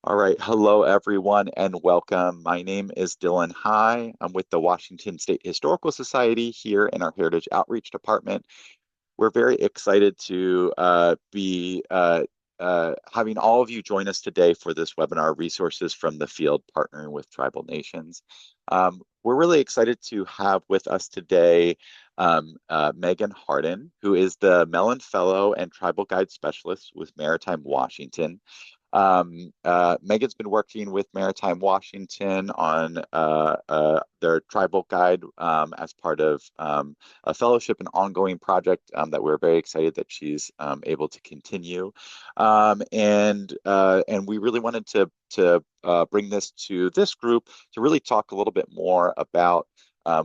All right. Hello, everyone, and welcome. My name is Dylan High. I'm with the Washington State Historical Society here in our Heritage Outreach Department. We're very excited to be having all of you join us today for this webinar, Resources from the Field, Partnering with Tribal Nations. We're really excited to have with us today Meagan Harden, who is the Mellon Fellow and Tribal Guide Specialist with Maritime Washington. Megan's been working with Maritime Washington on their tribal guide as part of a fellowship and ongoing project that we're very excited that she's able to continue. And we really wanted to bring this to this group to really talk a little bit more about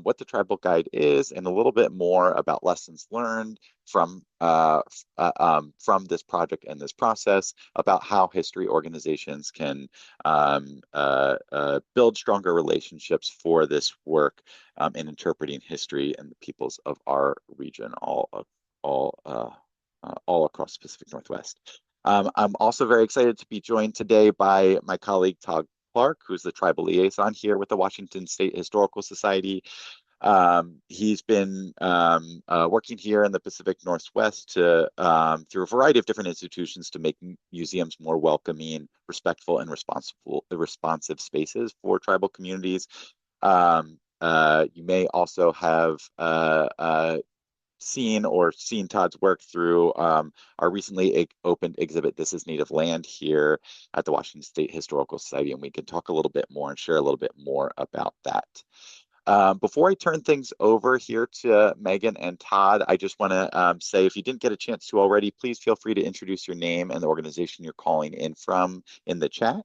what the tribal guide is and a little bit more about lessons learned from this project and this process about how history organizations can build stronger relationships for this work in interpreting history and the peoples of our region all all across the Pacific Northwest. I'm also very excited to be joined today by my colleague Todd Clark, who's the tribal liaison here with the Washington State Historical Society. He's been working here in the Pacific Northwest through a variety of different institutions to make museums more welcoming, respectful, and responsive spaces for tribal communities. You may also have seen Todd's work through our recently opened exhibit, This is Native Land, here at the Washington State Historical Society, and we can talk a little bit more and share a little bit more about that. Before I turn things over here to Megan and Todd, I just want to say if you didn't get a chance to already, please feel free to introduce your name and the organization you're calling in from in the chat.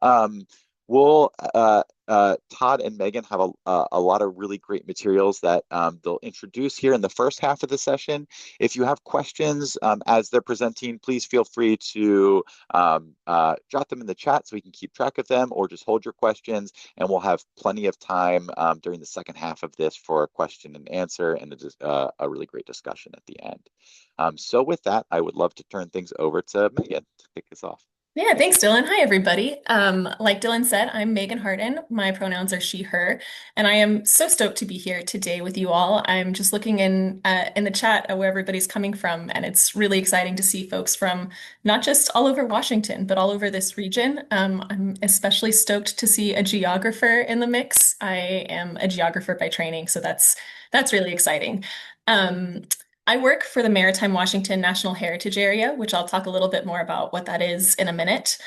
Um, Todd and Megan have a lot of really great materials that they'll introduce here in the first half of the session. If you have questions as they're presenting, please feel free to jot them in the chat so we can keep track of them, or just hold your questions, and we'll have plenty of time during the second half of this for a question and answer and a really great discussion at the end. So with that, I would love to turn things over to Megan to kick us off. Yeah, thanks, Dylan. Hi, everybody. Like Dylan said, I'm Meagan Harden. My pronouns are she, her, and I am so stoked to be here today with you all. I'm just looking in the chat at where everybody's coming from, and it's really exciting to see folks from not just all over Washington, but all over this region. I'm especially stoked to see a geographer in the mix. I am a geographer by training, so that's really exciting. Um, I work for the Maritime Washington National Heritage Area, which I'll talk a little bit more about what that is in a minute.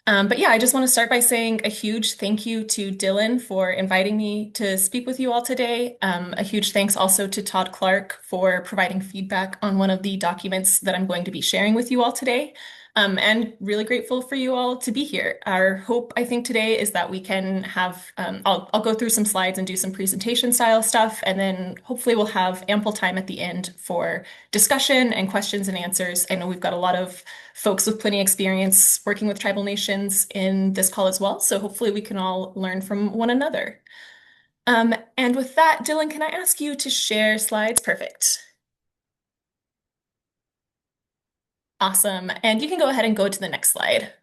But yeah, I just want to start by saying a huge thank you to Dylan for inviting me to speak with you all today. A huge thanks also to Todd Clark for providing feedback on one of the documents that I'm going to be sharing with you all today. And really grateful for you all to be here. Our hope, I think, today is that we can have, I'll go through some slides and do some presentation style stuff, and then hopefully we'll have ample time at the end for discussion and questions and answers. I know we've got a lot of folks with plenty of experience working with tribal nations in this call as well, so hopefully we can all learn from one another. And with that, Dylan, can I ask you to share slides? Perfect. Awesome. And you can go ahead and go to the next slide.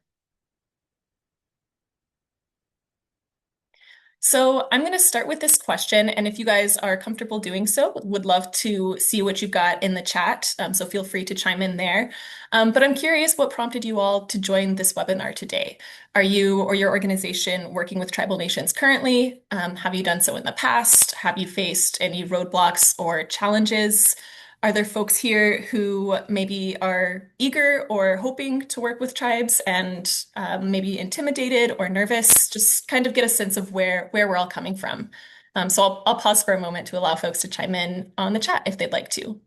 So I'm going to start with this question, and if you guys are comfortable doing so, would love to see what you've got in the chat, so feel free to chime in there. But I'm curious what prompted you all to join this webinar today. Are you or your organization working with tribal nations currently? Have you done so in the past? Have you faced any roadblocks or challenges? Are there folks here who maybe are eager or hoping to work with tribes and maybe intimidated or nervous? Just kind of get a sense of where we're all coming from. So I'll pause for a moment to allow folks to chime in on the chat if they'd like to.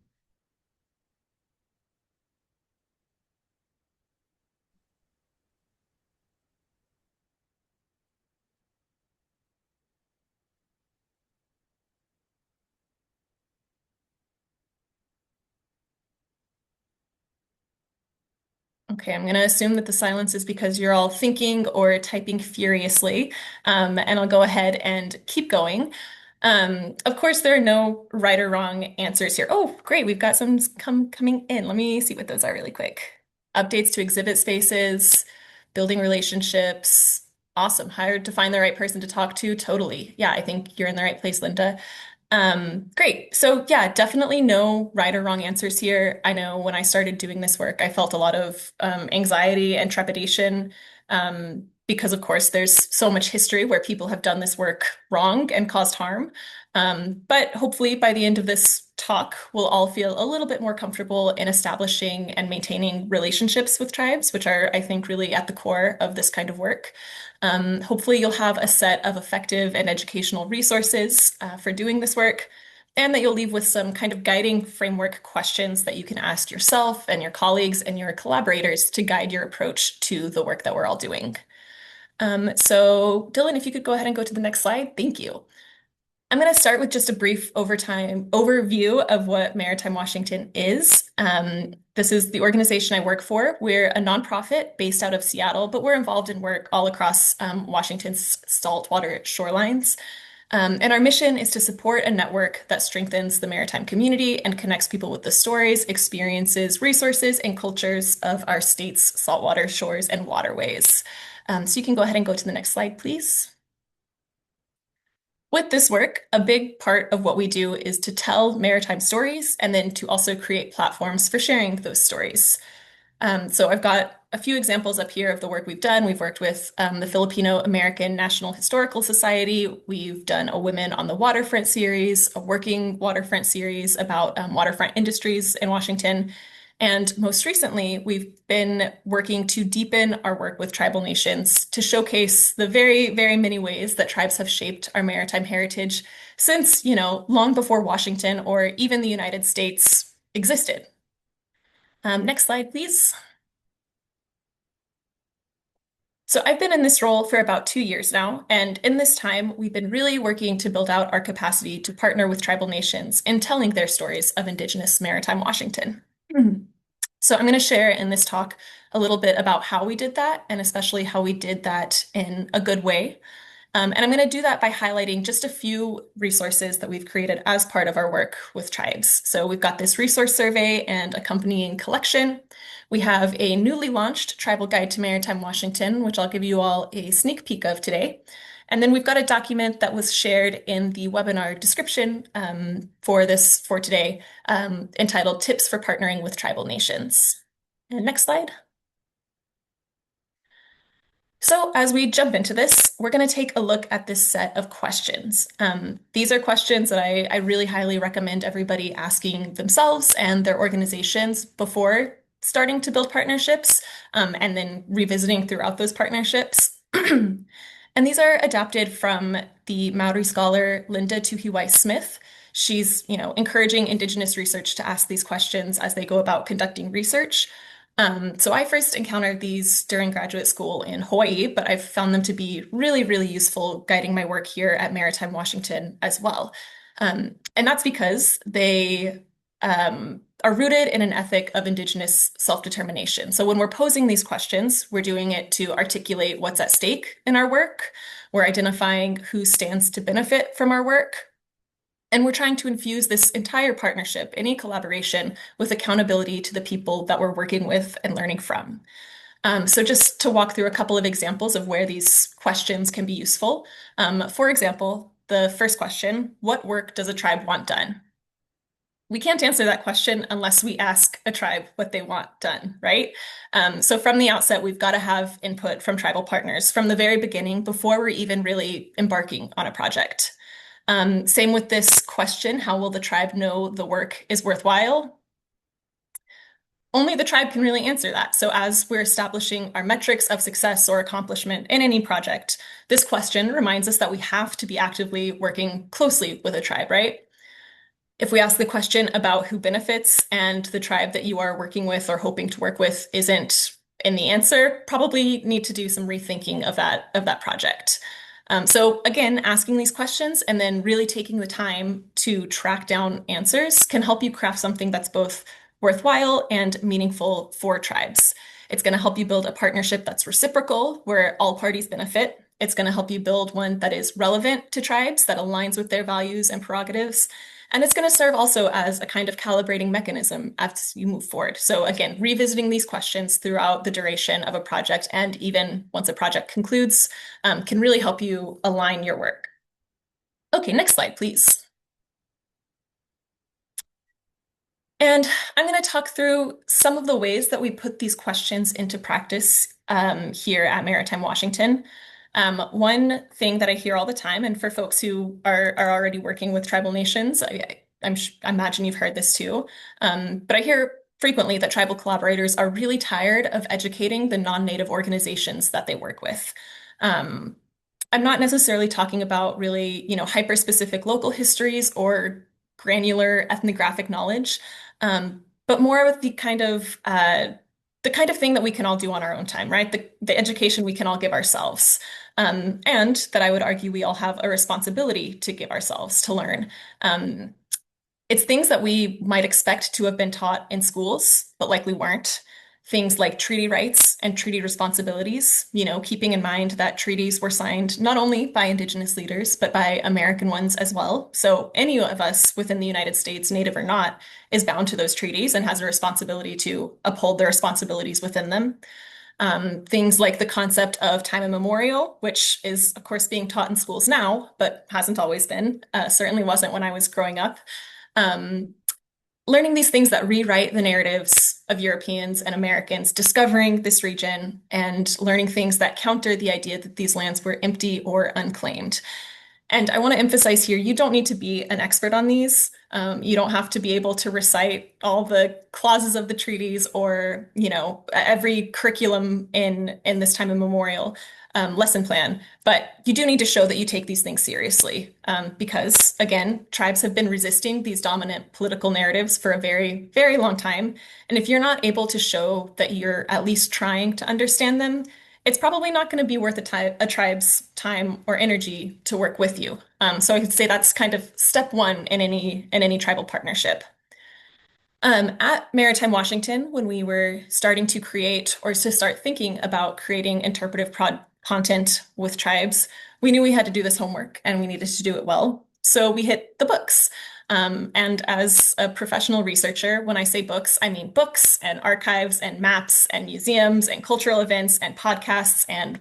Okay, I'm going to assume that the silence is because you're all thinking or typing furiously, and I'll go ahead and keep going. Of course, there are no right or wrong answers here. Oh, great, we've got some coming in. Let me see what those are really quick. Updates to exhibit spaces, building relationships. Awesome. Hired to find the right person to talk to. Totally. Yeah, I think you're in the right place, Linda. Great. So yeah, definitely no right or wrong answers here. I know when I started doing this work, I felt a lot of anxiety and trepidation because, of course, there's so much history where people have done this work wrong and caused harm. But hopefully by the end of this talk, we'll all feel a little bit more comfortable in establishing and maintaining relationships with tribes, which are, I think, really at the core of this kind of work. Hopefully, you'll have a set of effective and educational resources for doing this work, and that you'll leave with some kind of guiding framework questions that you can ask yourself and your colleagues and your collaborators to guide your approach to the work that we're all doing. So, Dylan, if you could go ahead and go to the next slide. Thank you. I'm going to start with just a brief overview of what Maritime Washington is. This is the organization I work for. We're a nonprofit based out of Seattle, but we're involved in work all across Washington's saltwater shorelines. And our mission is to support a network that strengthens the maritime community and connects people with the stories, experiences, resources, and cultures of our state's saltwater shores and waterways. So you can go ahead and go to the next slide, please. With this work, a big part of what we do is to tell maritime stories and then to also create platforms for sharing those stories. So I've got a few examples up here of the work we've done. We've worked with the Filipino American National Historical Society. We've done a Women on the Waterfront series, a working waterfront series about waterfront industries in Washington. And most recently, we've been working to deepen our work with tribal nations to showcase the very, very many ways that tribes have shaped our maritime heritage since, long before Washington or even the United States existed. Next slide, please. So I've been in this role for about 2 years now, and in this time, we've been really working to build out our capacity to partner with tribal nations in telling their stories of Indigenous maritime Washington. So I'm going to share in this talk a little bit about how we did that, and especially how we did that in a good way. And I'm going to do that by highlighting just a few resources that we've created as part of our work with tribes. So we've got this resource survey and accompanying collection. We have a newly launched Tribal Guide to Maritime Washington, which I'll give you all a sneak peek of today. And then we've got a document that was shared in the webinar description for today, entitled Tips for Partnering with Tribal Nations. And next slide. So as we jump into this, we're going to take a look at this set of questions. These are questions that I really highly recommend everybody asking themselves and their organizations before starting to build partnerships, and then revisiting throughout those partnerships. And these are adapted from the Maori scholar Linda Tuhiwai-Smith. She's, encouraging Indigenous research to ask these questions as they go about conducting research. So I first encountered these during graduate school in Hawaii, but I've found them to be really, really useful guiding my work here at Maritime Washington as well. And that's because they are rooted in an ethic of Indigenous self-determination. So when we're posing these questions, we're doing it to articulate what's at stake in our work. We're identifying who stands to benefit from our work. And we're trying to infuse this entire partnership, any collaboration, with accountability to the people that we're working with and learning from. So just to walk through a couple of examples of where these questions can be useful. For example, the first question, what work does a tribe want done? We can't answer that question unless we ask a tribe what they want done, right? So from the outset, we've got to have input from tribal partners from the very beginning before we're even really embarking on a project. Same with this question, how will the tribe know the work is worthwhile? Only the tribe can really answer that. So as we're establishing our metrics of success or accomplishment in any project, this question reminds us that we have to be actively working closely with a tribe, right? If we ask the question about who benefits and the tribe that you are working with or hoping to work with isn't in the answer, probably need to do some rethinking of that project. So again, asking these questions and then really taking the time to track down answers can help you craft something that's both worthwhile and meaningful for tribes. It's going to help you build a partnership that's reciprocal, where all parties benefit. It's going to help you build one that is relevant to tribes, that aligns with their values and prerogatives. And it's going to serve also as a kind of calibrating mechanism as you move forward. So again, revisiting these questions throughout the duration of a project and even once a project concludes can really help you align your work. Okay, next slide, please. And I'm going to talk through some of the ways that we put these questions into practice here at Maritime Washington. One thing that I hear all the time, and for folks who are already working with tribal nations, I imagine you've heard this too, but I hear frequently that tribal collaborators are really tired of educating the non-native organizations that they work with. Um, I'm not necessarily talking about really, hyper-specific local histories or granular ethnographic knowledge, but more with the kind of thing that we can all do on our own time, right? The education we can all give ourselves, and that I would argue we all have a responsibility to give ourselves to learn. It's things that we might expect to have been taught in schools, but likely weren't. Things like treaty rights and treaty responsibilities, keeping in mind that treaties were signed not only by Indigenous leaders, but by American ones as well. So any of us within the United States, Native or not, is bound to those treaties and has a responsibility to uphold the responsibilities within them. Things like the concept of time immemorial, which is, of course, being taught in schools now, but hasn't always been, certainly wasn't when I was growing up. Um, Learning these things that rewrite the narratives of Europeans and Americans discovering this region and learning things that counter the idea that these lands were empty or unclaimed. And I want to emphasize here, you don't need to be an expert on these. You don't have to be able to recite all the clauses of the treaties or, every curriculum in this time immemorial lesson plan. But you do need to show that you take these things seriously because, again, tribes have been resisting these dominant political narratives for a very, very long time. And if you're not able to show that you're at least trying to understand them, it's probably not going to be worth a tribe's time or energy to work with you. So I could say that's kind of step one in any tribal partnership. At Maritime Washington, when we were starting to create or to start thinking about creating interpretive content with tribes, we knew we had to do this homework and we needed to do it well. So we hit the books. And as a professional researcher, when I say books, I mean books and archives and maps and museums and cultural events and podcasts and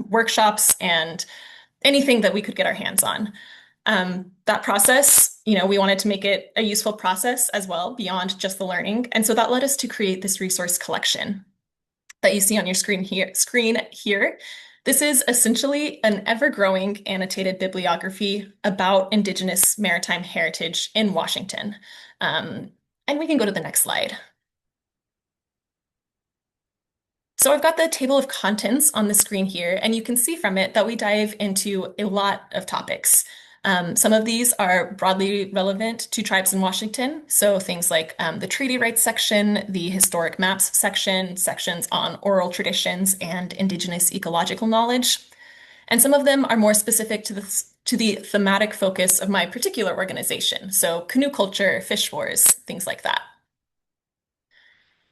workshops and anything that we could get our hands on. That process, we wanted to make it a useful process as well beyond just the learning. And so that led us to create this resource collection that you see on your screen here. This is essentially an ever-growing annotated bibliography about Indigenous maritime heritage in Washington. And we can go to the next slide. So I've got the table of contents on the screen here, and you can see from it that we dive into a lot of topics. Some of these are broadly relevant to tribes in Washington, so things like the treaty rights section, the historic maps section, sections on oral traditions and Indigenous ecological knowledge. And some of them are more specific to the thematic focus of my particular organization, so canoe culture, fish wars, things like that.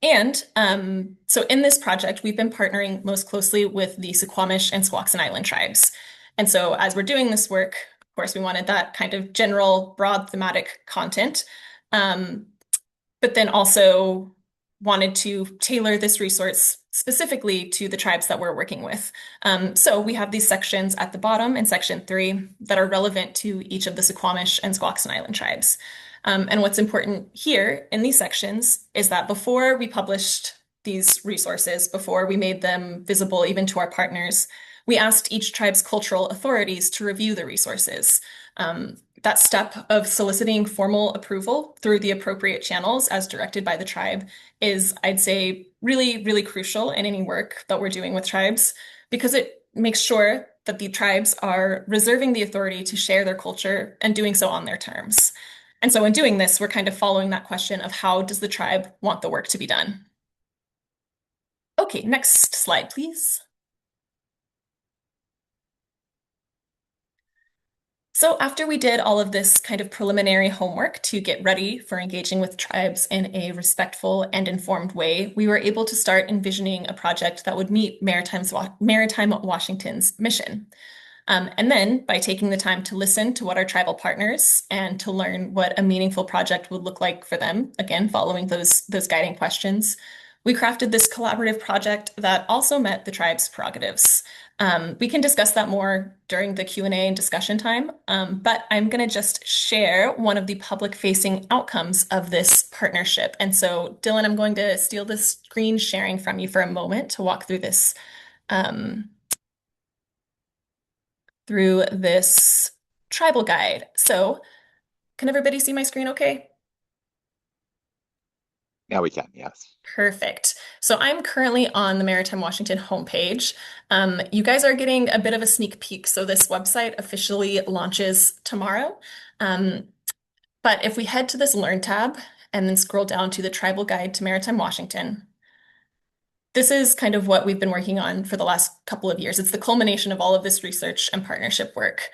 And so in this project, we've been partnering most closely with the Suquamish and Squaxin Island tribes. And so as we're doing this work, of course, we wanted that kind of general, broad thematic content, but then also wanted to tailor this resource specifically to the tribes that we're working with. So we have these sections at the bottom in section 3 that are relevant to each of the Suquamish and Squaxin Island tribes. And what's important here in these sections is that before we published these resources, before we made them visible even to our partners, we asked each tribe's cultural authorities to review the resources. That step of soliciting formal approval through the appropriate channels as directed by the tribe is, I'd say, really, really crucial in any work that we're doing with tribes because it makes sure that the tribes are reserving the authority to share their culture and doing so on their terms. And so in doing this, we're kind of following that question of how does the tribe want the work to be done? Okay, next slide, please. So after we did all of this kind of preliminary homework to get ready for engaging with tribes in a respectful and informed way, we were able to start envisioning a project that would meet Maritime Washington's mission. And then by taking the time to listen to what our tribal partners and to learn what a meaningful project would look like for them, again, following those guiding questions, we crafted this collaborative project that also met the tribe's prerogatives. We can discuss that more during the Q&A and discussion time, but I'm going to just share one of the public-facing outcomes of this partnership. And so, Dylan, I'm going to steal the screen sharing from you for a moment to walk um, through this tribal guide. So, can everybody see my screen okay? Now we can, yes. Perfect. So I'm currently on the Maritime Washington homepage. You guys are getting a bit of a sneak peek. So this website officially launches tomorrow. Um, but if we head to this Learn tab and then scroll down to the Tribal Guide to Maritime Washington, this is kind of what we've been working on for the last couple of years. It's the culmination of all of this research and partnership work.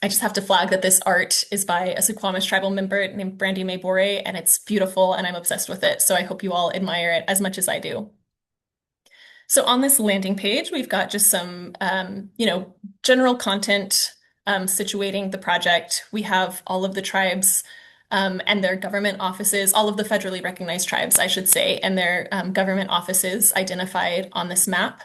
I just have to flag that this art is by a Suquamish tribal member named Brandy May Bore, and it's beautiful and I'm obsessed with it. So I hope you all admire it as much as I do. So on this landing page, we've got just some, general content situating the project. We have all of the tribes and their government offices, all of the federally recognized tribes, I should say, and their government offices identified on this map.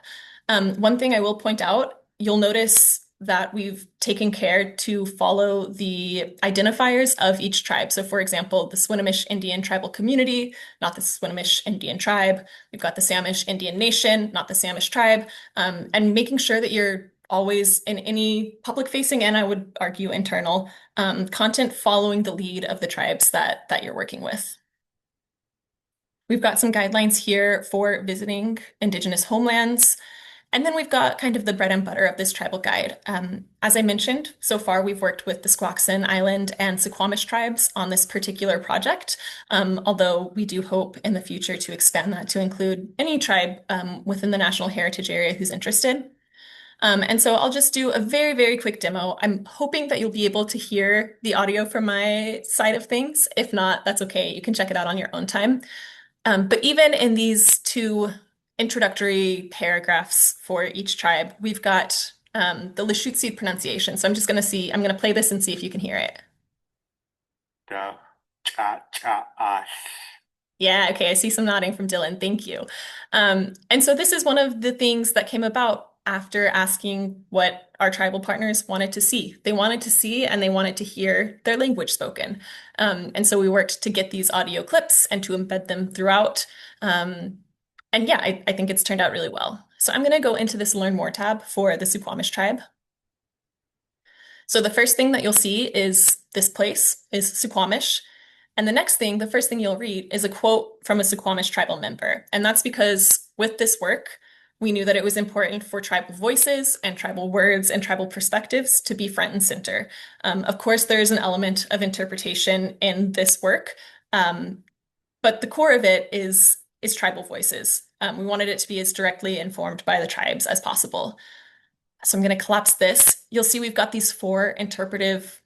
One thing I will point out, you'll notice that we've taken care to follow the identifiers of each tribe. So for example, the Swinomish Indian tribal community, not the Swinomish Indian tribe. We've got the Samish Indian Nation, not the Samish tribe, and making sure that you're always in any public facing, and I would argue internal, content following the lead of the tribes that you're working with. We've got some guidelines here for visiting Indigenous homelands. And then we've got kind of the bread and butter of this tribal guide. As I mentioned, so far we've worked with the Squaxin Island and Suquamish tribes on this particular project, although we do hope in the future to expand that to include any tribe within the National Heritage Area who's interested. And so I'll just do a very, very quick demo. I'm hoping that you'll be able to hear the audio from my side of things. If not, that's okay. You can check it out on your own time. But even in these two introductory paragraphs for each tribe, we've got the Lashutsi pronunciation. So I'm going to play this and see if you can hear it. Da, cha, cha, ash. Yeah, okay, I see some nodding from Dylan. Thank you. And so this is one of the things that came about after asking what our tribal partners wanted to see. They wanted to see and they wanted to hear their language spoken. And so we worked to get these audio clips and to embed them throughout. And yeah, I think it's turned out really well. So I'm going to go into this Learn More tab for the Suquamish tribe. So the first thing that you'll see is this place is Suquamish. And the next thing, the first thing you'll read is a quote from a Suquamish tribal member. And that's because with this work, we knew that it was important for tribal voices and tribal words and tribal perspectives to be front and center. Of course, there is an element of interpretation in this work, but the core of it is tribal voices. We wanted it to be as directly informed by the tribes as possible. So I'm going to collapse this. You'll see we've got these four interpretive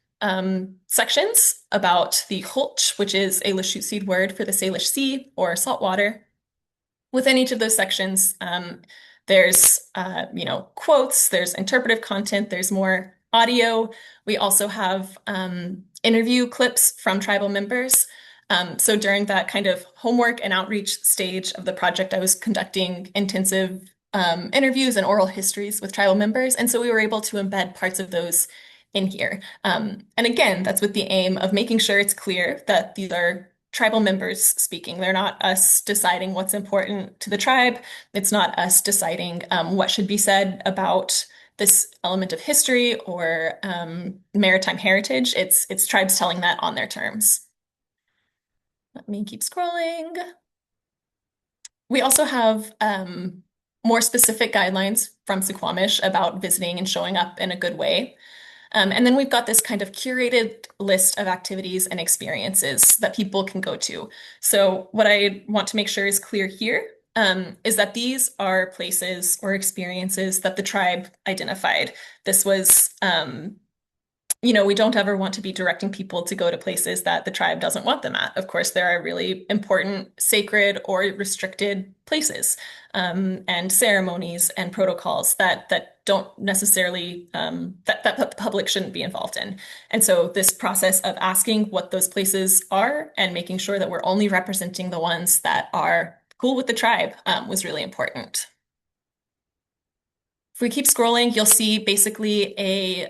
sections about the Hulch, which is a Lashutsi word for the Salish Sea or salt water. Within each of those sections, there's quotes, there's interpretive content, there's more audio. We also have interview clips from tribal members. So during that kind of homework and outreach stage of the project, I was conducting intensive interviews and oral histories with tribal members. And so we were able to embed parts of those in here. And again, that's with the aim of making sure it's clear that these are tribal members speaking. They're not us deciding what's important to the tribe. It's not us deciding what should be said about this element of history or maritime heritage. It's tribes telling that on their terms. Let me keep scrolling. We also have more specific guidelines from Suquamish about visiting and showing up in a good way. And then we've got this kind of curated list of activities and experiences that people can go to. So what I want to make sure is clear here is that these are places or experiences that the tribe identified. This was, we don't ever want to be directing people to go to places that the tribe doesn't want them at. Of course, there are really important, sacred, or restricted places and ceremonies and protocols that don't necessarily that the public shouldn't be involved in. And so this process of asking what those places are and making sure that we're only representing the ones that are cool with the tribe was really important. If we keep scrolling, you'll see basically a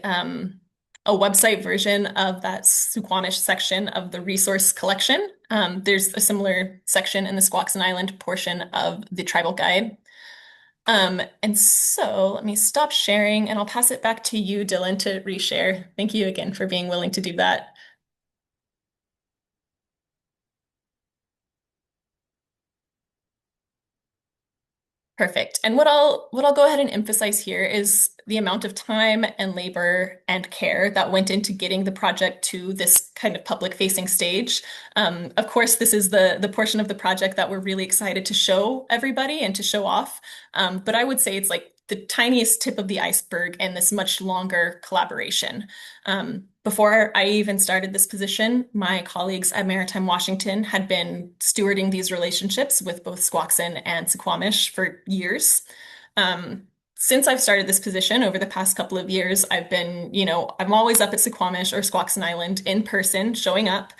website version of that Suquamish section of the resource collection. There's a similar section in the Squaxin Island portion of the tribal guide. And so let me stop sharing and I'll pass it back to you, Dylan, to reshare. Thank you again for being willing to do that. Perfect. And what I'll go ahead and emphasize here is the amount of time and labor and care that went into getting the project to this kind of public facing stage. Of course, this is the portion of the project that we're really excited to show everybody and to show off. But I would say it's like the tiniest tip of the iceberg in this much longer collaboration. Before I even started this position, my colleagues at Maritime Washington had been stewarding these relationships with both Squaxin and Suquamish for years. Since I've started this position over the past couple of years, I've been, I'm always up at Suquamish or Squaxin Island in person, showing up,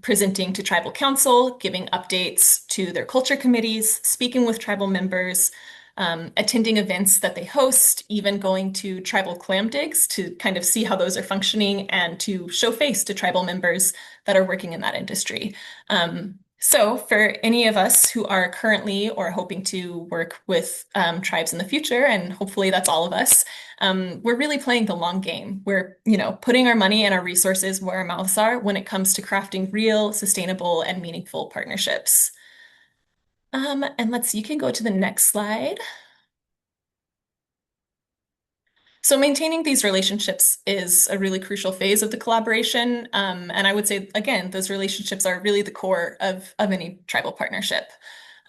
presenting to tribal council, giving updates to their culture committees, speaking with tribal members, attending events that they host, even going to tribal clam digs to kind of see how those are functioning and to show face to tribal members that are working in that industry. So for any of us who are currently or hoping to work with tribes in the future, and hopefully that's all of us, we're really playing the long game. We're, putting our money and our resources where our mouths are when it comes to crafting real, sustainable, and meaningful partnerships. And you can go to the next slide. So maintaining these relationships is a really crucial phase of the collaboration. And I would say, again, those relationships are really the core of any tribal partnership.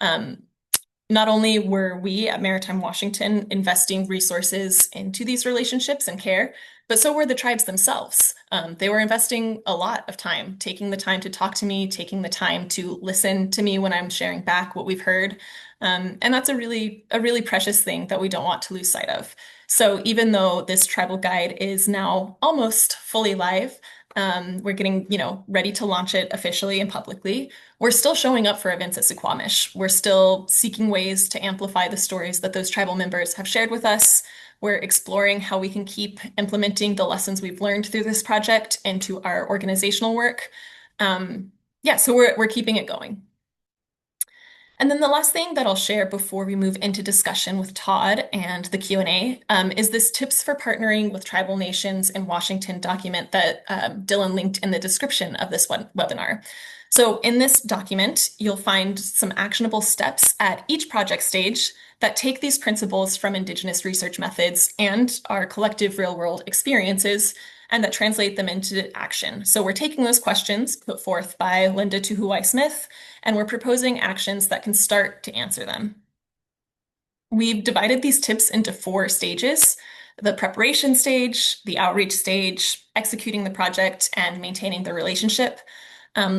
Not only were we at Maritime Washington investing resources into these relationships and care, but so were the tribes themselves. They were investing a lot of time, taking the time to talk to me, taking the time to listen to me when I'm sharing back what we've heard. And that's a really precious thing that we don't want to lose sight of. So even though this tribal guide is now almost fully live, we're getting, ready to launch it officially and publicly. We're still showing up for events at Suquamish. We're still seeking ways to amplify the stories that those tribal members have shared with us. We're exploring how we can keep implementing the lessons we've learned through this project into our organizational work. So we're keeping it going. And then the last thing that I'll share before we move into discussion with Todd and the Q&A is this Tips for Partnering with Tribal Nations in Washington document that Dylan linked in the description of this webinar. So in this document, you'll find some actionable steps at each project stage that take these principles from Indigenous research methods and our collective real-world experiences and that translate them into action. So we're taking those questions put forth by Linda Tuhuwai-Smith, and we're proposing actions that can start to answer them. We've divided these tips into 4 stages: the preparation stage, the outreach stage, executing the project, and maintaining the relationship.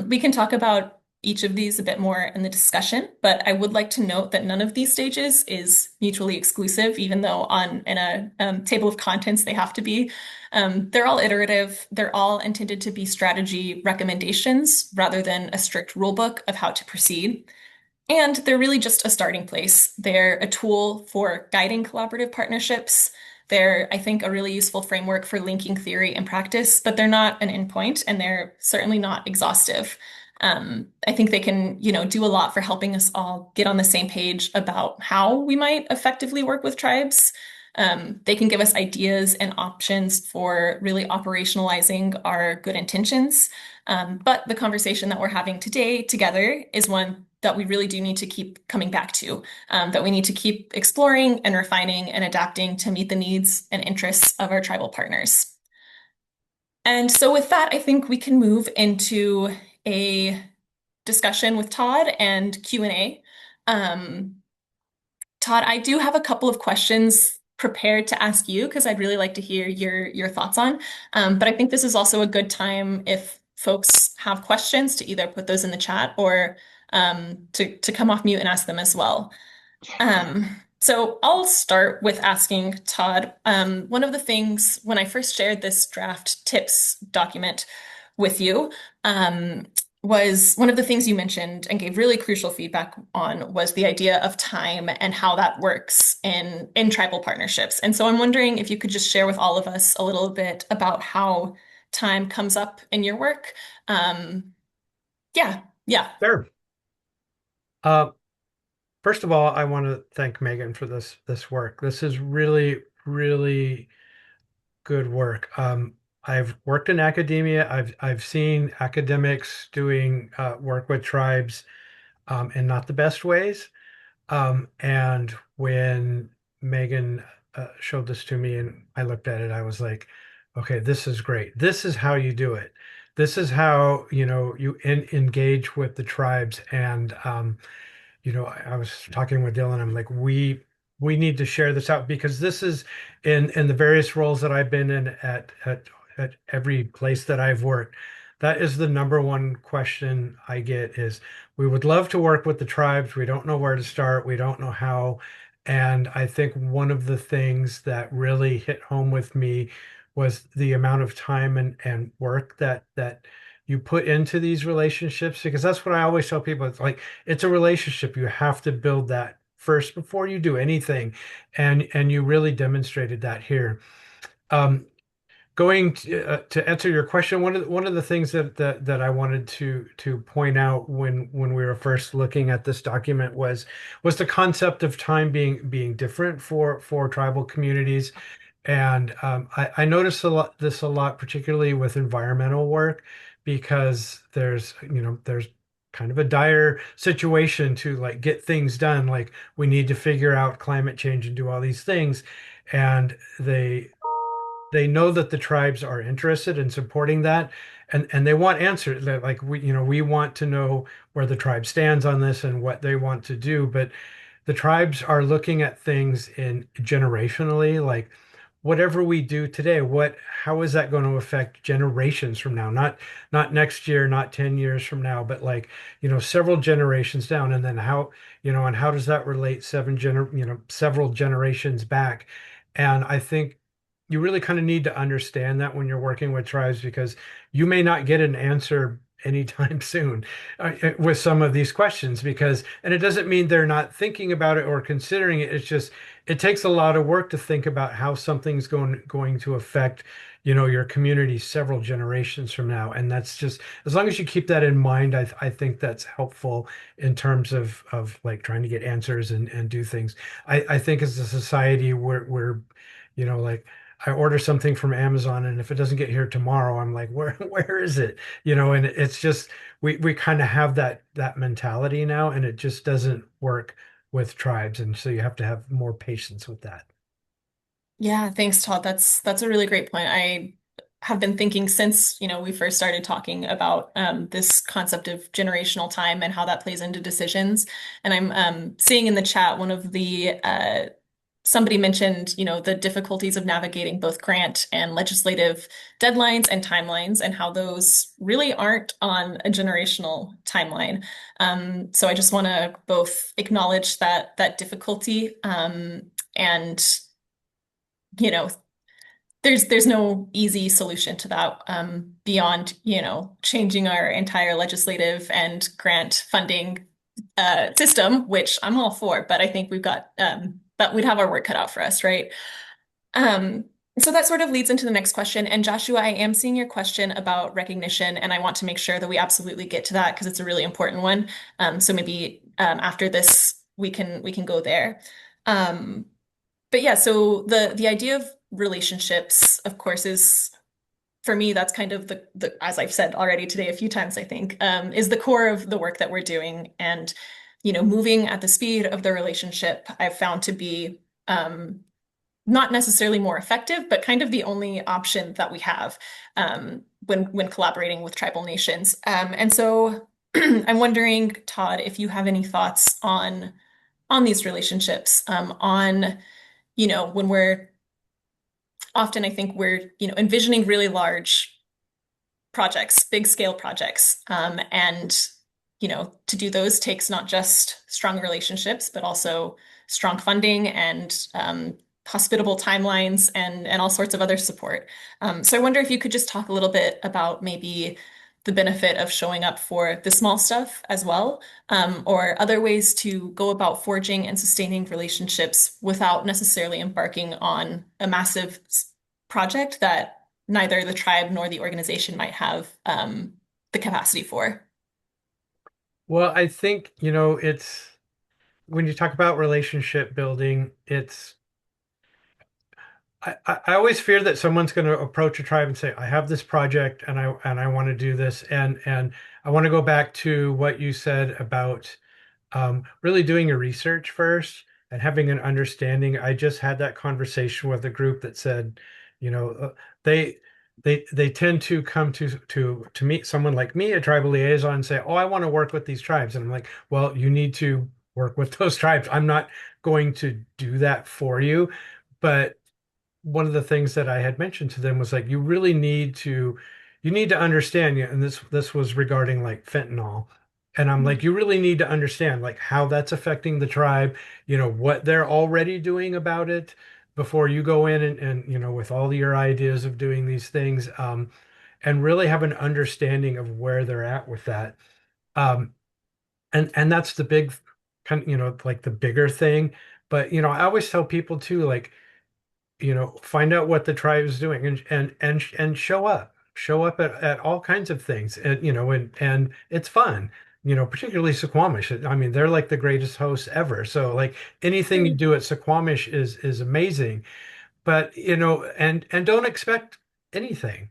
We can talk about each of these a bit more in the discussion, but I would like to note that none of these stages is mutually exclusive, even though in a table of contents they have to be. They're all iterative. They're all intended to be strategy recommendations rather than a strict rule book of how to proceed. And they're really just a starting place. They're a tool for guiding collaborative partnerships. They're, I think, a really useful framework for linking theory and practice, but they're not an endpoint, and they're certainly not exhaustive. I think they can, do a lot for helping us all get on the same page about how we might effectively work with tribes. They can give us ideas and options for really operationalizing our good intentions. But the conversation that we're having today together is one that we really do need to keep coming back to, that we need to keep exploring and refining and adapting to meet the needs and interests of our tribal partners. And so with that, I think we can move into a discussion with Todd and Q&A. Todd, I do have a couple of questions prepared to ask you because I'd really like to hear your thoughts on. But I think this is also a good time if folks have questions to either put those in the chat or to come off mute and ask them as well. So I'll start with asking Todd. One of the things when I first shared this draft tips document with you, um, was one of the things you mentioned and gave really crucial feedback on was the idea of time and how that works in tribal partnerships. And so I'm wondering if you could just share with all of us a little bit about how time comes up in your work. Um, yeah, yeah. Sure. Uh, First of all, I want to thank Megan for this work. This is really, really good work. I've worked in academia. I've seen academics doing work with tribes in not the best ways. And when Megan showed this to me and I looked at it, I was like, okay, this is great. This is how you do it. This is how, you engage with the tribes. And I was talking with Dylan. I'm like, we need to share this out because this is in the various roles that I've been in at every place that I've worked. That is the number one question I get is we would love to work with the tribes. We don't know where to start. We don't know how. And I think one of the things that really hit home with me was the amount of time and work that you put into these relationships, because that's what I always tell people. It's like it's a relationship. You have to build that first before you do anything. And you really demonstrated that here. Um, Going to answer your question, one of the things that I wanted to point out when we were first looking at this document was the concept of time being different for tribal communities. And I noticed a lot, particularly with environmental work, because there's kind of a dire situation to like get things done. Like we need to figure out climate change and do all these things, and they know that the tribes are interested in supporting that, and they want answers. That like we want to know where the tribe stands on this and what they want to do, but the tribes are looking at things in generationally, like whatever we do today, how is that going to affect generations from now? Not next year, not 10 years from now, but like, several generations down. And then and how does that relate several generations back? And I think you really kind of need to understand that when you're working with tribes, because you may not get an answer anytime soon with some of these questions, and it doesn't mean they're not thinking about it or considering it. It's just it takes a lot of work to think about how something's going to affect your community several generations from now. And that's just, as long as you keep that in mind, I think that's helpful in terms of like trying to get answers and do things. I think as a society we're like I order something from Amazon, and if it doesn't get here tomorrow, I'm like, where is it? And it's just we kind of have that mentality now, and it just doesn't work with tribes, and so you have to have more patience with that. Yeah, thanks, Todd. That's a really great point. I have been thinking since, we first started talking about this concept of generational time and how that plays into decisions. And I'm seeing in the chat one of the somebody mentioned, the difficulties of navigating both grant and legislative deadlines and timelines and how those really aren't on a generational timeline. So I just want to both acknowledge that difficulty, and you know, there's no easy solution to that, beyond, changing our entire legislative and grant funding system, which I'm all for, but I think but we'd have our work cut out for us, right? Um, so that sort of leads into the next question. And Joshua, I am seeing your question about recognition, and I want to make sure that we absolutely get to that because it's a really important one. So maybe after this we can go there. Um, but yeah, so the idea of relationships, of course, is for me, that's kind of the as I've said already today a few times, I think, is the core of the work that we're doing. And, moving at the speed of the relationship, I've found to be not necessarily more effective, but kind of the only option that we have when collaborating with tribal nations. And so I'm wondering, Todd, if you have any thoughts on these relationships, on, when we're often, I think we're, envisioning really large projects, big scale projects. And, to do those takes not just strong relationships, but also strong funding and hospitable timelines and all sorts of other support. So I wonder if you could just talk a little bit about maybe the benefit of showing up for the small stuff as well, or other ways to go about forging and sustaining relationships without necessarily embarking on a massive project that neither the tribe nor the organization might have the capacity for. Well, I think, it's when you talk about relationship building, I always fear that someone's going to approach a tribe and say, I have this project and I want to do this. And I want to go back to what you said about really doing your research first and having an understanding. I just had that conversation with a group that said, you know, they they tend to come to meet someone like me, a tribal liaison, and say, "Oh, I want to work with these tribes." And I'm like, "Well, you need to work with those tribes. I'm not going to do that for you." But one of the things that I had mentioned to them was like, you need to understand, and this was regarding like fentanyl. And I'm like, you really need to understand like how that's affecting the tribe, what they're already doing about it before you go in and with all your ideas of doing these things, and really have an understanding of where they're at with that. Um, and that's the big kind, like the bigger thing. But I always tell people too, like, find out what the tribe is doing and show up at all kinds of things. And and it's fun, particularly Suquamish. I mean, they're like the greatest hosts ever. So like anything you do at Suquamish is amazing. But and don't expect anything.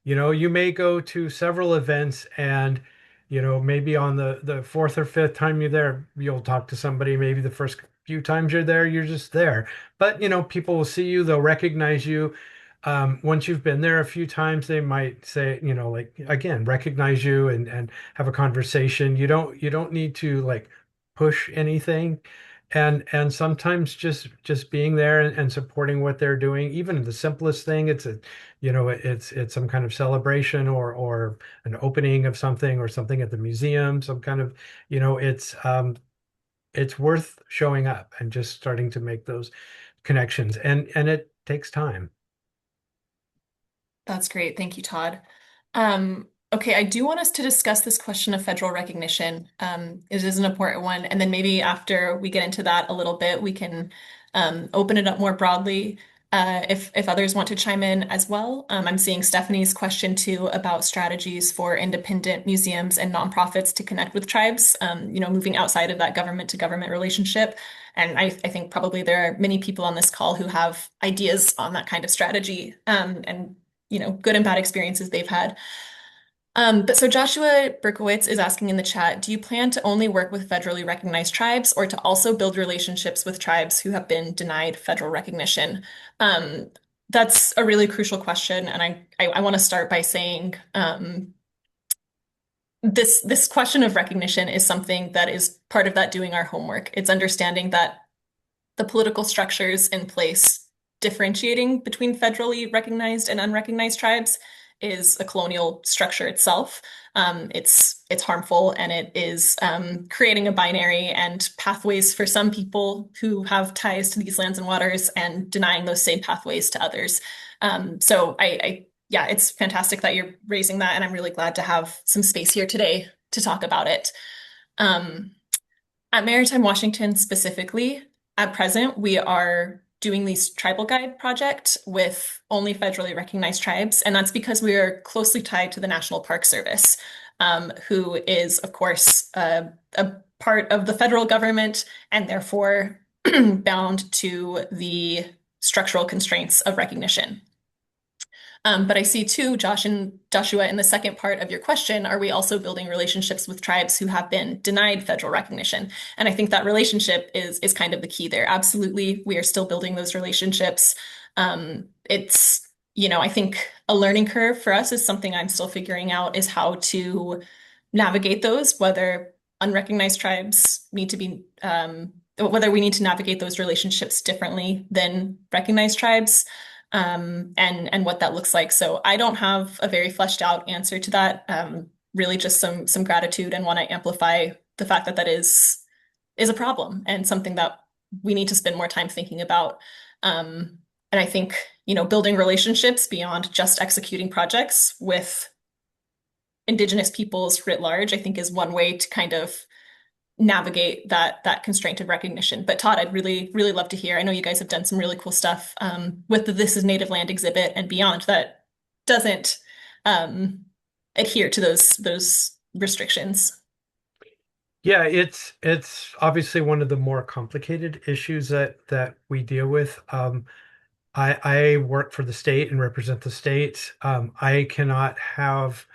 You may go to several events and maybe on the fourth or fifth time you're there, you'll talk to somebody. Maybe the first few times you're there, you're just there. But people will see you, they'll recognize you. Once you've been there a few times, they might say, like again, recognize you and have a conversation. You don't need to like push anything. And sometimes just being there and supporting what they're doing, even the simplest thing, it's some kind of celebration or an opening of something or something at the museum, some kind of, it's worth showing up and just starting to make those connections. And it takes time. That's great. Thank you, Todd. Okay, I do want us to discuss this question of federal recognition. It is an important one. And then maybe after we get into that a little bit, we can open it up more broadly if others want to chime in as well. I'm seeing Stephanie's question too about strategies for independent museums and nonprofits to connect with tribes, moving outside of that government to government relationship. And I think probably there are many people on this call who have ideas on that kind of strategy, and good and bad experiences they've had. But so Joshua Berkowitz is asking in the chat, do you plan to only work with federally recognized tribes or to also build relationships with tribes who have been denied federal recognition? That's a really crucial question, and I want to start by saying this question of recognition is something that is part of that doing our homework. It's understanding that the political structures in place differentiating between federally recognized and unrecognized tribes is a colonial structure itself. It's harmful and it is creating a binary and pathways for some people who have ties to these lands and waters and denying those same pathways to others. So yeah, it's fantastic that you're raising that, and I'm really glad to have some space here today to talk about it. At Maritime Washington specifically, at present, we are doing these tribal guide project with only federally recognized tribes, and that's because we are closely tied to the National Park Service, who is, of course, a part of the federal government and therefore bound to the structural constraints of recognition. But I see too, Josh and Joshua, in the second part of your question, are we also building relationships with tribes who have been denied federal recognition? And I think that relationship is kind of the key there. Absolutely, we are still building those relationships. It's, I think a learning curve for us is something I'm still figuring out is how to navigate those, whether unrecognized tribes need to be, whether we need to navigate those relationships differently than recognized tribes. And what that looks like. So I don't have a very fleshed out answer to that. Really just some gratitude and want to amplify the fact that that is a problem and something that we need to spend more time thinking about. And I think, building relationships beyond just executing projects with Indigenous peoples writ large, I think is one way to kind of navigate that constraint of recognition. But Todd, I'd really, really love to hear. I know you guys have done some really cool stuff with the This is Native Land exhibit and beyond that doesn't adhere to those restrictions. Yeah, it's obviously one of the more complicated issues that we deal with. I work for the state and represent the state. I cannot have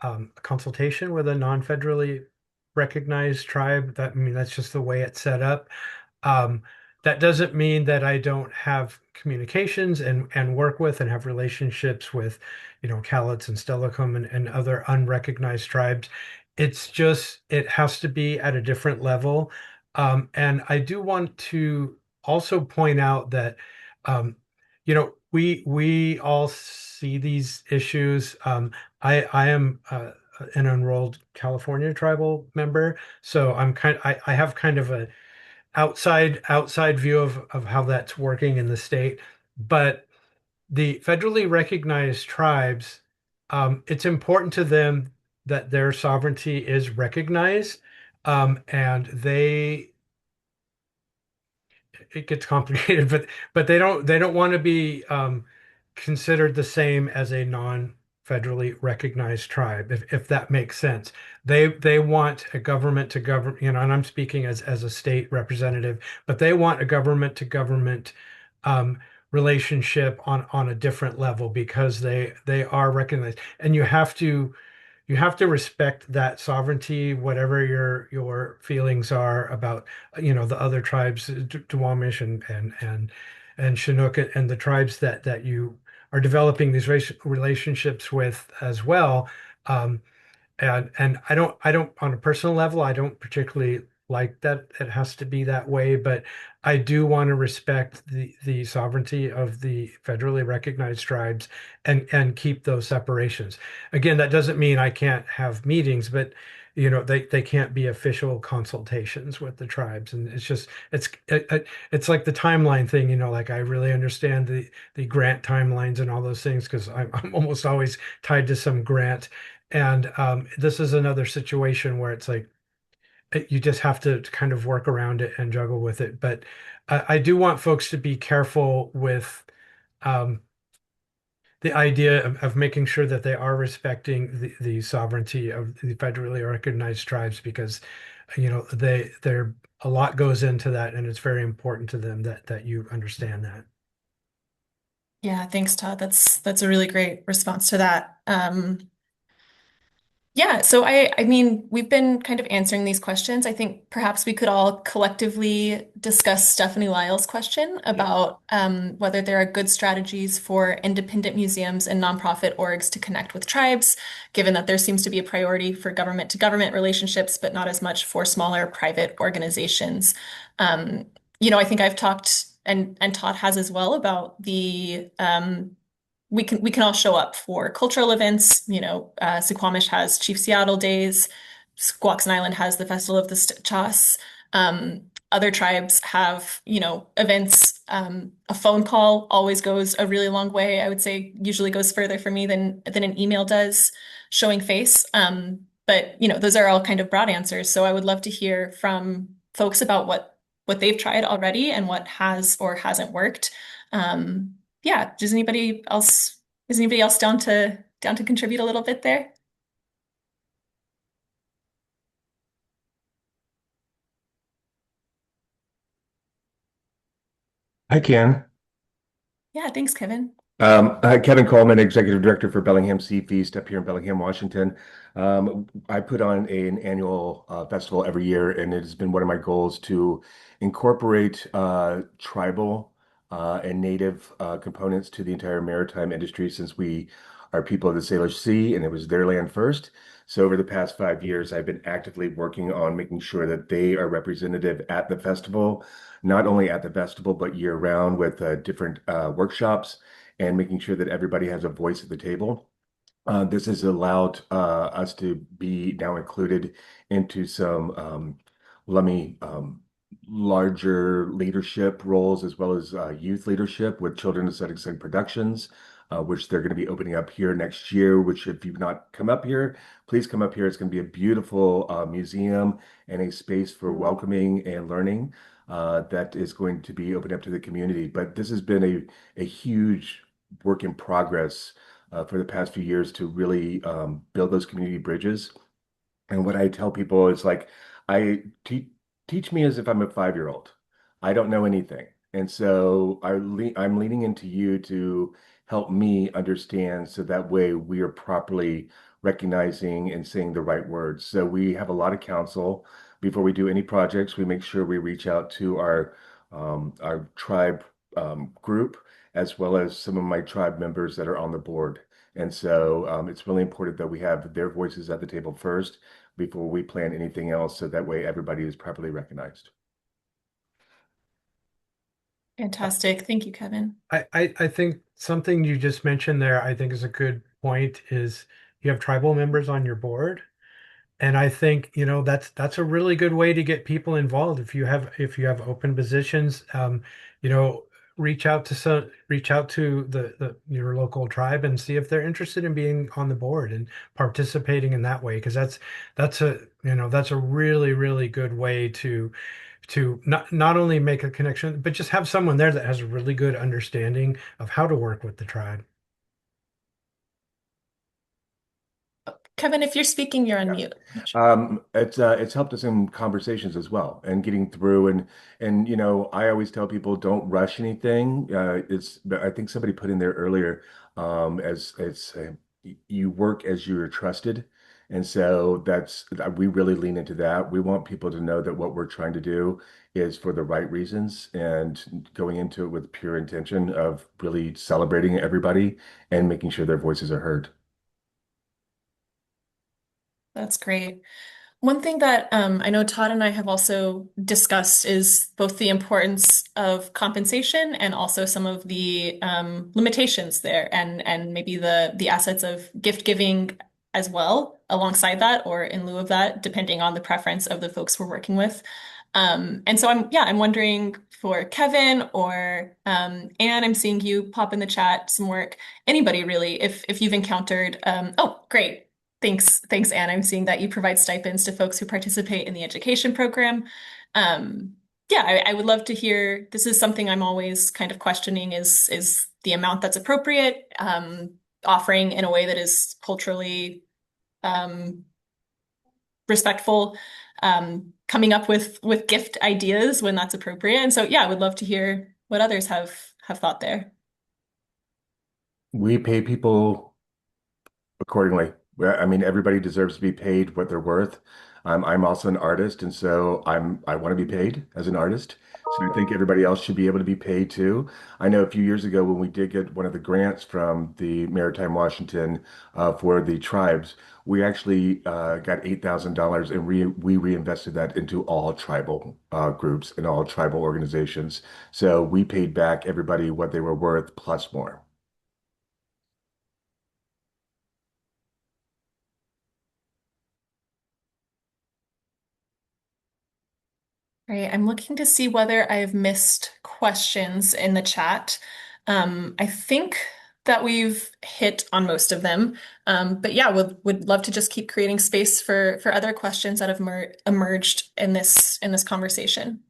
a consultation with a non-federally recognized tribe. I mean, that's just the way it's set up. Um, that doesn't mean that I don't have communications and work with and have relationships with, Cowlitz and Stellicum and other unrecognized tribes. It's just it has to be at a different level. And I do want to also point out that we all see these issues. I am an enrolled California tribal member, so I have kind of a outside view of how that's working in the state. But the federally recognized tribes, it's important to them that their sovereignty is recognized, and it gets complicated, but they don't want to be considered the same as a non-federally recognized tribe, if that makes sense. They want a government to govern, and I'm speaking as a state representative, but they want a government to government relationship on a different level because they are recognized, and you have to respect that sovereignty, whatever your feelings are about, the other tribes, Duwamish and Chinook, and the tribes that you are developing these relationships with as well. Um, and I don't on a personal level, I don't particularly like that it has to be that way, but I do want to respect the sovereignty of the federally recognized tribes and keep those separations. Again, that doesn't mean I can't have meetings, but they can't be official consultations with the tribes. And it's like the timeline thing, like I really understand the grant timelines and all those things because I'm almost always tied to some grant. And this is another situation where it's like you just have to kind of work around it and juggle with it. But I do want folks to be careful with um, the idea of making sure that they are respecting the sovereignty of the federally recognized tribes because, a lot goes into that, and it's very important to them that you understand that. Yeah, thanks, Todd. That's a really great response to that. Yeah, so I mean, we've been kind of answering these questions. I think perhaps we could all collectively discuss Stephanie Lyle's question about whether there are good strategies for independent museums and nonprofit orgs to connect with tribes, given that there seems to be a priority for government to government relationships, but not as much for smaller private organizations. I think I've talked and Todd has as well about the we can all show up for cultural events. Suquamish has Chief Seattle Days. Squaxin Island has the Festival of the Chas. Other tribes have, events. A phone call always goes a really long way. I would say usually goes further for me than an email does, showing face. But those are all kind of broad answers. So I would love to hear from folks about what they've tried already and what has or hasn't worked. Yeah, is anybody else down to contribute a little bit there? I can. Yeah, thanks, Kevin. Kevin Coleman, Executive Director for Bellingham Sea Feast up here in Bellingham, Washington. I put on an annual festival every year, and it has been one of my goals to incorporate tribal and native components to the entire maritime industry since we are people of the Salish Sea and it was their land first. So over the past 5 years, I've been actively working on making sure that they are representative at the festival, not only at the festival, but year round with different workshops and making sure that everybody has a voice at the table. This has allowed us to be now included into some Lummi larger leadership roles as well as youth leadership with Children Aesthetics and Setting Productions, which they're going to be opening up here next year. Which, if you've not come up here, please come up here. It's going to be a beautiful museum and a space for welcoming and learning that is going to be opened up to the community. But this has been a huge work in progress for the past few years to really build those community bridges. And what I tell people is like, I te teach me as if I'm a 5-year-old. I don't know anything. And so I'm leaning into you to help me understand so that way we are properly recognizing and saying the right words. So we have a lot of counsel before we do any projects. We make sure we reach out to our tribe group as well as some of my tribe members that are on the board. And so it's really important that we have their voices at the table first before we plan anything else, so that way everybody is properly recognized. Fantastic. Thank you, Kevin. I think something you just mentioned there, I think is a good point, is you have tribal members on your board. And I think, that's a really good way to get people involved. If you have open positions, you know, reach out to the your local tribe and see if they're interested in being on the board and participating in that way. Because that's a really, really good way to not only make a connection, but just have someone there that has a really good understanding of how to work with the tribe. Kevin, if you're speaking, you're on mute. It's helped us in conversations as well and getting through and I always tell people don't rush anything. I think somebody put in there earlier as you work as you're trusted. And so we really lean into that. We want people to know that what we're trying to do is for the right reasons and going into it with pure intention of really celebrating everybody and making sure their voices are heard. That's great. One thing that I know Todd and I have also discussed is both the importance of compensation and also some of the limitations there, and maybe the assets of gift giving as well alongside that or in lieu of that, depending on the preference of the folks we're working with. And so I'm wondering for Kevin or Anne, I'm seeing you pop in the chat some work. Anybody really, if you've encountered, oh, great. Thanks, Anne. I'm seeing that you provide stipends to folks who participate in the education program. Yeah, I would love to hear. This is something I'm always kind of questioning is the amount that's appropriate, offering in a way that is culturally respectful, coming up with gift ideas when that's appropriate. And so, yeah, I would love to hear what others have thought there. We pay people accordingly. I mean, everybody deserves to be paid what they're worth. I'm also an artist, and so I want to be paid as an artist. So I think everybody else should be able to be paid too. I know a few years ago when we did get one of the grants from the Maritime Washington for the tribes, we actually got $8,000 and we reinvested that into all tribal groups and all tribal organizations. So we paid back everybody what they were worth plus more. Right, I'm looking to see whether I've missed questions in the chat. I think that we've hit on most of them. But yeah, would love to just keep creating space for other questions that have emerged in this conversation.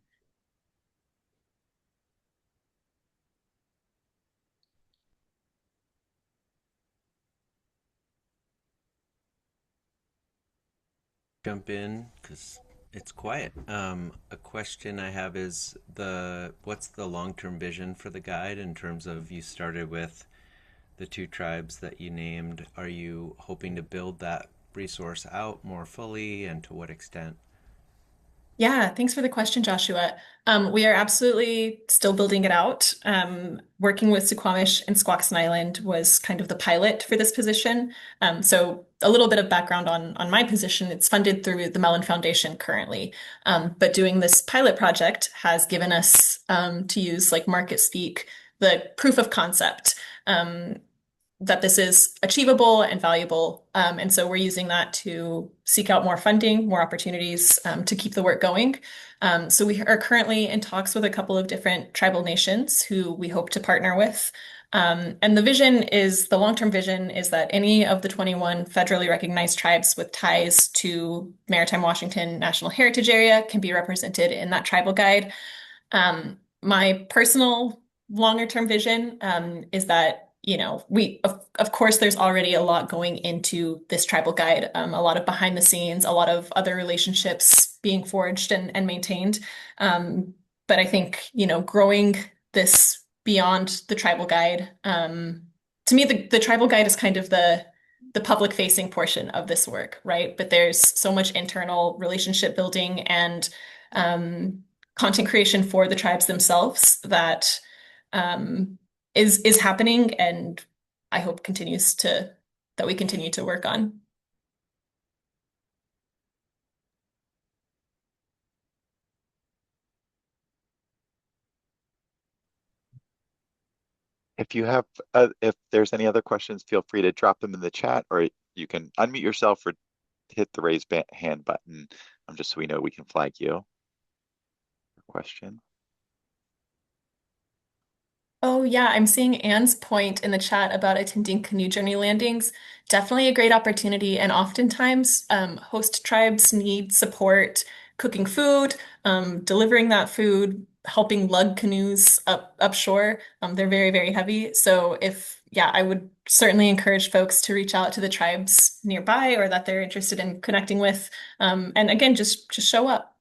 Jump in because it's quiet. A question I have is what's the long-term vision for the guide in terms of you started with the two tribes that you named. Are you hoping to build that resource out more fully, and to what extent? Yeah, thanks for the question, Joshua. We are absolutely still building it out. Working with Suquamish and Squaxin Island was kind of the pilot for this position. So a little bit of background on my position. It's funded through the Mellon Foundation currently. But doing this pilot project has given us to use like market speak, the proof of concept. that this is achievable and valuable. And so we're using that to seek out more funding, more opportunities to keep the work going. So we are currently in talks with a couple of different tribal nations who we hope to partner with. And the long-term vision is that any of the 21 federally recognized tribes with ties to Maritime Washington National Heritage Area can be represented in that tribal guide. My personal longer term vision is that, of course, there's already a lot going into this tribal guide, a lot of behind the scenes, a lot of other relationships being forged and maintained. But I think, growing this beyond the tribal guide, to me, the tribal guide is kind of the public facing portion of this work, right? But there's so much internal relationship building and content creation for the tribes themselves that is happening, and I hope that we continue to work on. If there's any other questions, feel free to drop them in the chat, or you can unmute yourself or hit the raise hand button, just so we know we can flag you. Question. Oh yeah, I'm seeing Anne's point in the chat about attending canoe journey landings. Definitely a great opportunity, and oftentimes host tribes need support cooking food, delivering that food, helping lug canoes up shore. They're very, very heavy. So I would certainly encourage folks to reach out to the tribes nearby or that they're interested in connecting with. And again, just show up.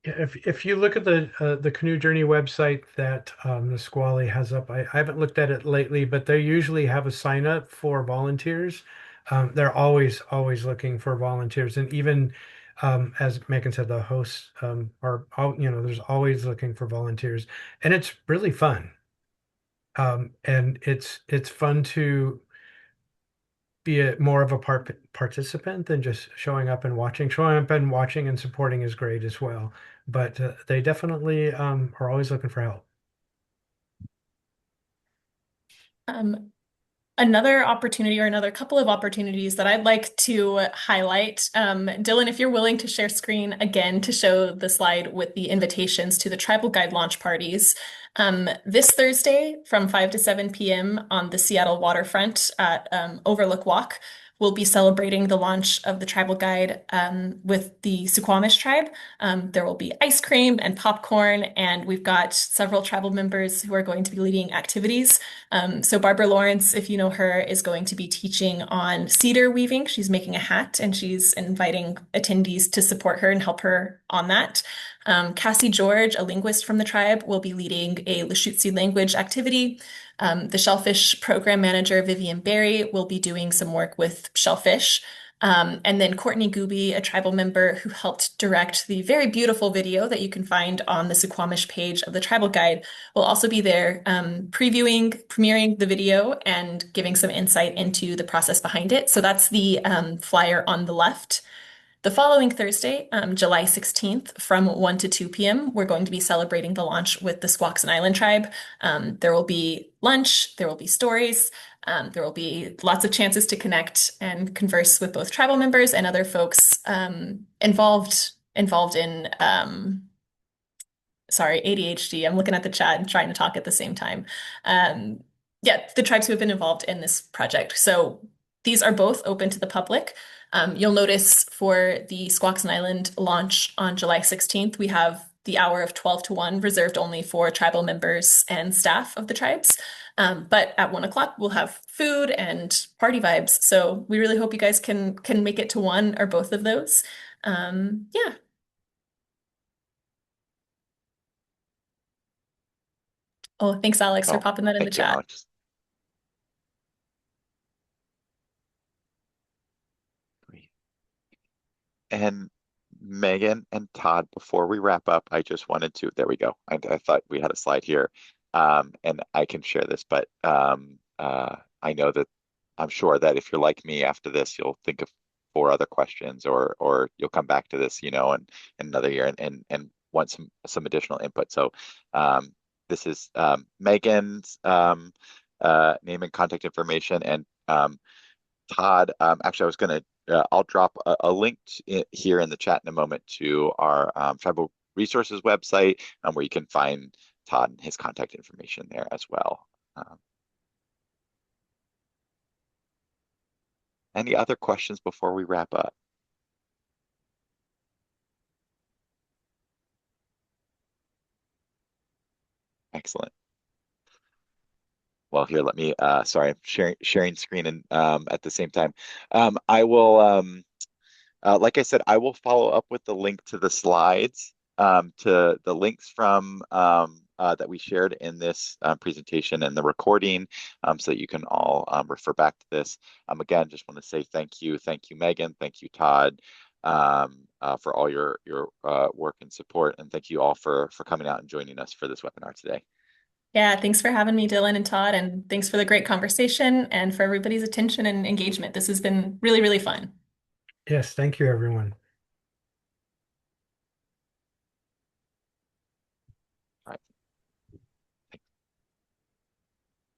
If you look at the Canoe Journey website that the Squally has up, I haven't looked at it lately, but they usually have a sign up for volunteers. They're always looking for volunteers, and even as Megan said, the hosts there's always looking for volunteers, and it's really fun. And it's fun to be more of a participant than just showing up and watching. Showing up and watching and supporting is great as well, but they definitely are always looking for help. Another opportunity or another couple of opportunities that I'd like to highlight. Dylan, if you're willing to share screen again to show the slide with the invitations to the Tribal Guide launch parties. This Thursday from 5 to 7 p.m. on the Seattle waterfront at Overlook Walk, we'll be celebrating the launch of the Tribal Guide with the Suquamish tribe. There will be ice cream and popcorn, and we've got several tribal members who are going to be leading activities. So Barbara Lawrence, if you know her, is going to be teaching on cedar weaving. She's making a hat, and she's inviting attendees to support her and help her on that. Cassie George, a linguist from the tribe, will be leading a Lushootseed language activity. The Shellfish program manager, Vivian Berry, will be doing some work with shellfish. And then Courtney Gooby, a tribal member who helped direct the very beautiful video that you can find on the Suquamish page of the Tribal Guide, will also be there premiering the video and giving some insight into the process behind it. So that's the flyer on the left. The following Thursday, July 16th, from 1 to 2 p.m., we're going to be celebrating the launch with the Squaxin Island tribe. There will be lunch, there will be stories, there will be lots of chances to connect and converse with both tribal members and other folks involved in sorry, ADHD. I'm looking at the chat and trying to talk at the same time. The tribes who have been involved in this project. So these are both open to the public. You'll notice for the Squaxin Island launch on July 16th, we have the hour of 12 to 1 reserved only for tribal members and staff of the tribes. But at 1 o'clock, we'll have food and party vibes. So we really hope you guys can make it to one or both of those. Yeah. Oh, thanks, Alex, for popping that in the Thank you, chat. Alex. Great. And Megan and Todd, before we wrap up, I just wanted to, there we go. I thought we had a slide here, and I can share this, but I know that I'm sure that if you're like me after this, you'll think of 4 other questions, or you'll come back to this, in another year and want some additional input. So this is Megan's name and contact information, and Todd. Actually, I was going to. I'll drop a link here in the chat in a moment to our tribal resources website, where you can find Todd and his contact information there as well. Any other questions before we wrap up? Excellent. Well, here, let me, sorry, I'm sharing screen and at the same time. I will, like I said, I will follow up with the link to the slides, to the links from that we shared in this presentation and the recording, so that you can all refer back to this. Again, just want to say thank you, Megan, thank you, Todd, for all your work and support, and thank you all for coming out and joining us for this webinar today. Yeah, thanks for having me, Dylan and Todd, and thanks for the great conversation and for everybody's attention and engagement. This has been really, really fun. Yes, thank you, everyone.